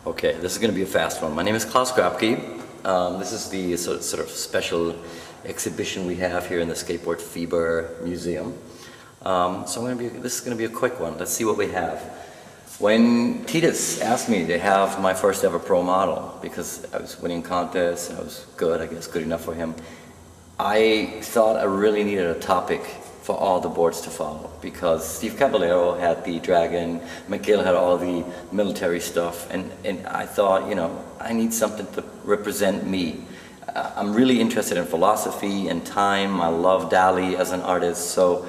Okay, this is going to be a fast one. My name is Claus Grabke. This is the sort of special exhibition we have here in the SKATEBOARDFEVER Museum. This is going to be a quick one. Let's see what we have. When Titus asked me to have my first ever pro model, because I was winning contests, I was good, I guess good enough for him, I thought I really needed a topic for all the boards to follow, because Steve Caballero had the Dragon, McGill had all the military stuff, and I thought, you know, I need something to represent me. I'm really interested in philosophy and time. I love Dali as an artist, so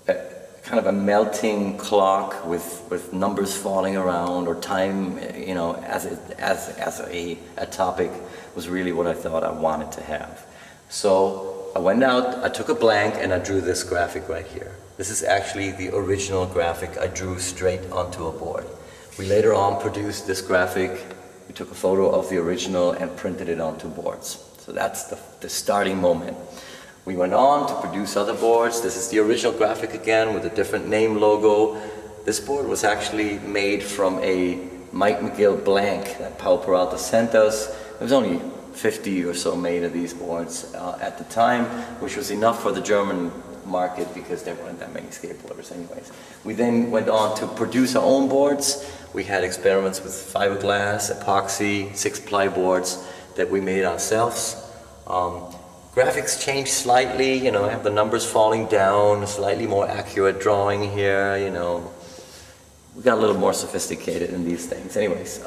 kind of a melting clock with numbers falling around, or time, you know, as a topic was really what I thought I wanted to have. So I went out, I took a blank, and I drew this graphic right here. This is actually the original graphic I drew straight onto a board. We later on produced this graphic. We took a photo of the original and printed it onto boards. So that's the starting moment. We went on to produce other boards. This is the original graphic again with a different name logo. This board was actually made from a Mike McGill blank that Powell Peralta sent us. It was only 50 or so made of these boards at the time, which was enough for the German market because there weren't that many skateboarders anyways. We then went on to produce our own boards. We had experiments with fiberglass, epoxy, 6-ply boards that we made ourselves. Graphics changed slightly, you know, I have the numbers falling down, slightly more accurate drawing here, you know. We got a little more sophisticated in these things. Anyways,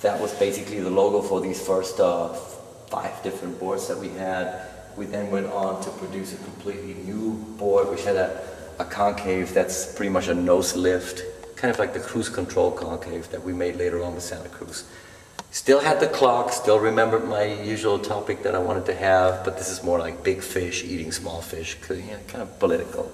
that was basically the logo for these first 5 different boards that we had. We then went on to produce a completely new board, which had a concave that's pretty much a nose lift, kind of like the cruise control concave that we made later on with Santa Cruz. Still had the clock, still remembered my usual topic that I wanted to have, but this is more like big fish eating small fish, you know, kind of political.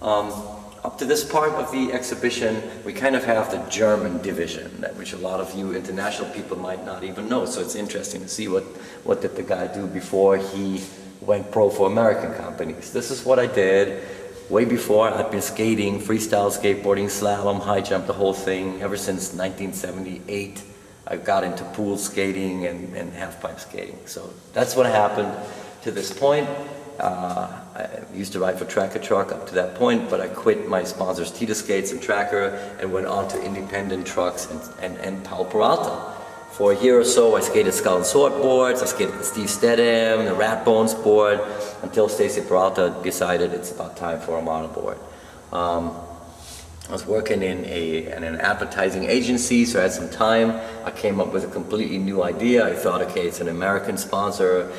Up to this part of the exhibition, we kind of have the German division, which a lot of you international people might not even know. So it's interesting to see what did the guy do before he went pro for American companies. This is what I did way before. I'd been skating, freestyle skateboarding, slalom, high jump, the whole thing. Ever since 1978, I got into pool skating and half-pipe skating. So that's what happened to this point. I used to ride for Tracker Truck up to that point, but I quit my sponsors Titus Skates and Tracker and went on to independent trucks and Powell Peralta. For a year or so I skated Skull and Sword boards, I skated the Steve Stedham, the Rat Bones board, until Stacy Peralta decided it's about time for a model board. I was working in an advertising agency, so I had some time. I came up with a completely new idea. I thought, okay, it's an American sponsor.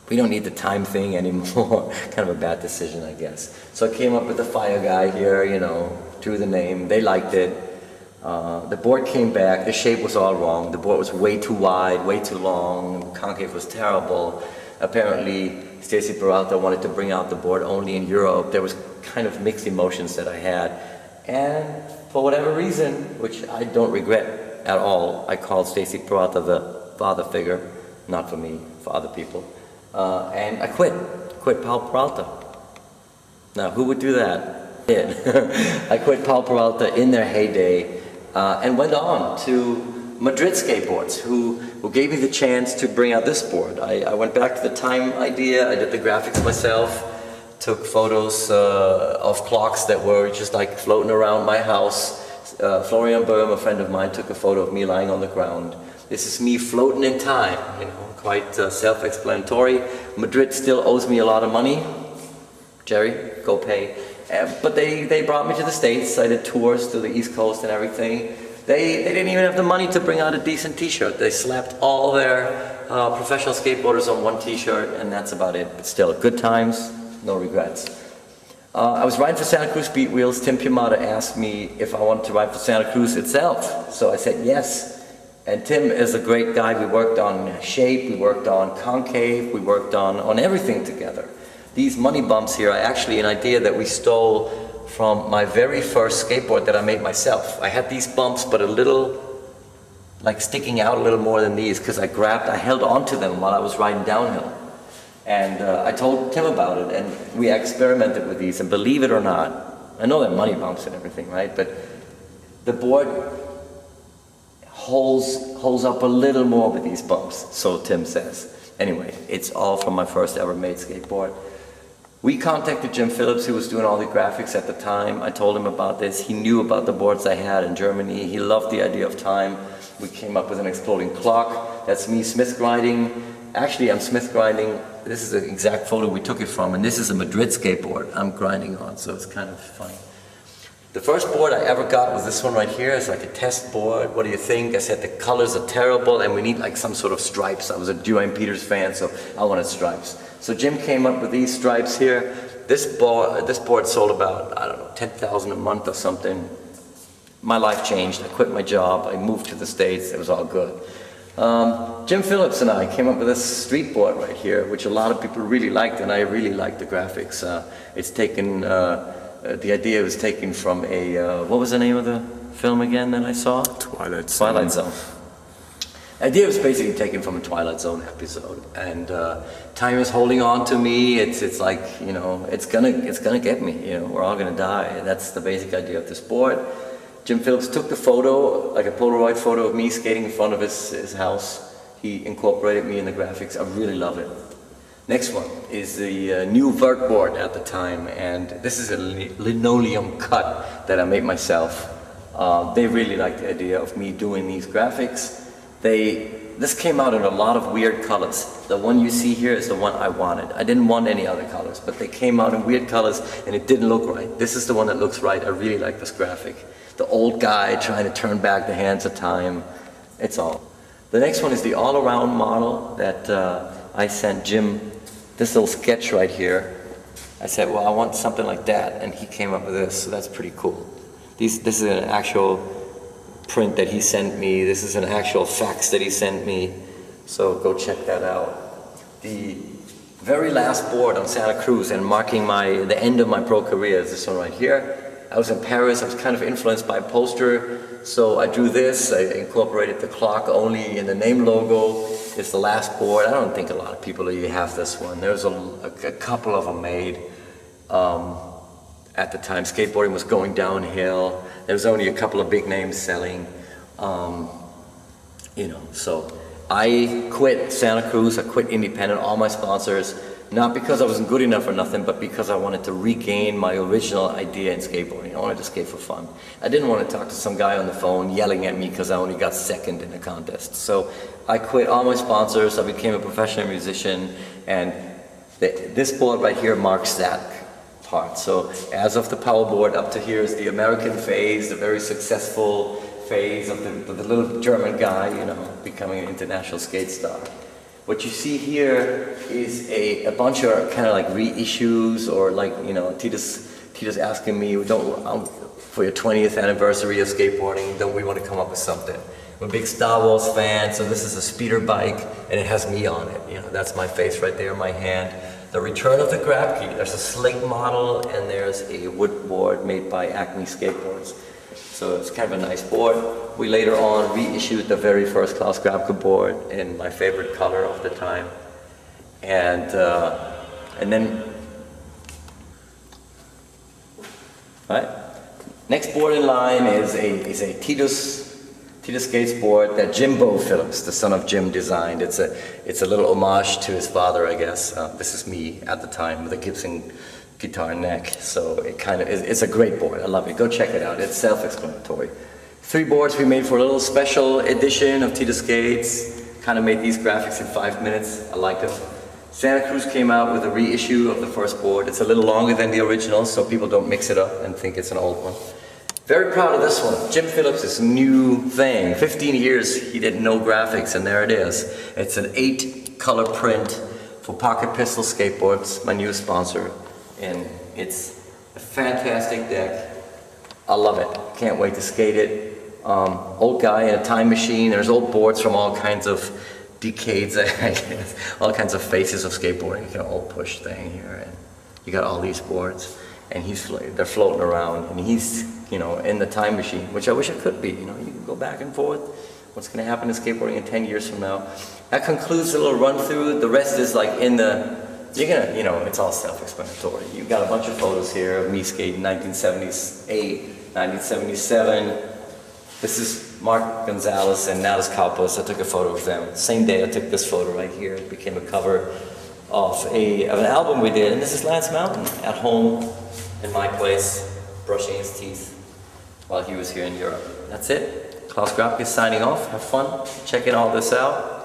We don't need the time thing anymore. Kind of a bad decision, I guess. So I came up with the fire guy here, you know, drew the name. They liked it. The board came back. The shape was all wrong. The board was way too wide, way too long. The concave was terrible. Apparently, Stacy Peralta wanted to bring out the board only in Europe. There was kind of mixed emotions that I had. And for whatever reason, which I don't regret at all, I called Stacy Peralta the father figure, not for me, for other people. And I quit Powell Peralta. Now, who would do that? I did. I quit Powell Peralta in their heyday and went on to Madrid Skateboards, who gave me the chance to bring out this board. I went back to the time idea, I did the graphics myself, took photos of clocks that were just like floating around my house. Florian Böhm, a friend of mine, took a photo of me lying on the ground. This is me floating in time, you know, quite self-explanatory. Madrid still owes me a lot of money. Jerry, go pay. But they brought me to the States. I did tours to the East Coast and everything. They didn't even have the money to bring out a decent t-shirt. They slapped all their professional skateboarders on one t-shirt, and that's about it. But still, good times, no regrets. I was riding for Santa Cruz Beat Wheels. Tim Piamata asked me if I wanted to ride for Santa Cruz itself. So I said yes. And Tim is a great guy. We worked on shape, we worked on concave, we worked on everything together. These money bumps here are actually an idea that we stole from my very first skateboard that I made myself. I had these bumps, but a little, like sticking out a little more than these, because I held onto them while I was riding downhill. And I told Tim about it, and we experimented with these, and believe it or not, I know they're money bumps and everything, right? But the board holds up a little more with these bumps, so Tim says. Anyway, it's all from my first ever made skateboard. We contacted Jim Phillips, who was doing all the graphics at the time. I told him about this. He knew about the boards I had in Germany. He loved the idea of time. We came up with an exploding clock. That's me Smith grinding. Actually, I'm Smith grinding. This is the exact photo we took it from, and this is a Madrid skateboard I'm grinding on, so it's kind of funny. The first board I ever got was this one right here. It's like a test board. What do you think? I said the colors are terrible and we need like some sort of stripes. I was a Duane Peters fan, so I wanted stripes. So Jim came up with these stripes here. This board sold about, I don't know, 10,000 a month or something. My life changed. I quit my job. I moved to the States. It was all good. Jim Phillips and I came up with this street board right here, which a lot of people really liked, and I really liked the graphics. It's taken, the idea was taken from a, what was the name of the film again that I saw? Twilight Zone. Twilight Zone. The idea was basically taken from a Twilight Zone episode, and time is holding on to me. It's like, you know, it's gonna get me. You know, we're all gonna die. That's the basic idea of this board. Jim Phillips took the photo, like a Polaroid photo of me skating in front of his house. He incorporated me in the graphics. I really love it. Next one is the new vert board at the time, and this is a linoleum cut that I made myself. They really liked the idea of me doing these graphics. This came out in a lot of weird colors. The one you see here is the one I wanted. I didn't want any other colors, but they came out in weird colors and it didn't look right. This is the one that looks right. I really like this graphic. The old guy trying to turn back the hands of time. It's all. The next one is the all-around model that I sent Jim this little sketch right here. I said, well, I want something like that, and he came up with this, so that's pretty cool. This is an actual print that he sent me. This is an actual fax that he sent me, so go check that out. The very last board on Santa Cruz and marking the end of my pro career is this one right here. I was in Paris. I was kind of influenced by a poster, so I drew this. I incorporated the clock only in the name logo. It's the last board. I don't think a lot of people really have this one. There's a couple of them made. At the time, skateboarding was going downhill. There was only a couple of big names selling. You know, so I quit Santa Cruz. I quit independent, all my sponsors. Not because I wasn't good enough or nothing, but because I wanted to regain my original idea in skateboarding. I wanted to skate for fun. I didn't want to talk to some guy on the phone yelling at me because I only got second in a contest. So I quit all my sponsors. I became a professional musician, and this board right here marks that part. So as of the Powell board, up to here is the American phase, the very successful phase of the little German guy, you know, becoming an international skate star. What you see here is a bunch of kind of like reissues, or like, you know, Titus asking me, for your 20th anniversary of skateboarding, don't we want to come up with something? I'm a big Star Wars fan, so this is a speeder bike, and it has me on it. You know, that's my face right there in my hand. The return of the Grabke. There's a slick model, and there's a wood board made by Acme Skateboards. So it's kind of a nice board. We later on reissued the very first Claus Grabke board in my favorite color of the time. And then, right? Next board in line is a Titus Skates board that Jimbo Phillips, the son of Jim, designed. It's a little homage to his father, I guess. This is me at the time with a Gibson guitar neck, so it's a great board. I love it. Go check it out. It's self-explanatory. 3 boards we made for a little special edition of Titus Skates. Kind of made these graphics in 5 minutes. I liked it. Santa Cruz came out with a reissue of the first board. It's a little longer than the original, so people don't mix it up and think it's an old one. Very proud of this one. Jim Phillips' new thing. 15 years he did no graphics, and there it is. It's an 8-color print for Pocket Pistol Skateboards, my newest sponsor. And it's a fantastic deck. I love it. Can't wait to skate it. Old guy in a time machine. There's old boards from all kinds of decades, I guess. All kinds of phases of skateboarding. You got an old push thing here, and you got all these boards, and they're floating around, and he's, you know, in the time machine, which I wish I could be. You know, you can go back and forth. What's going to happen to skateboarding in 10 years from now? That concludes the little run through. The rest is like in the. You're gonna, you know, it's all self-explanatory. You've got a bunch of photos here of me skating 1978, 1977, This is Mark Gonzalez and Natas Kalpos. I took a photo of them. Same day I took this photo right here. It became a cover of an album we did. And this is Lance Mountain at home in my place, brushing his teeth while he was here in Europe. That's it. Claus Grabke signing off. Have fun checking all this out.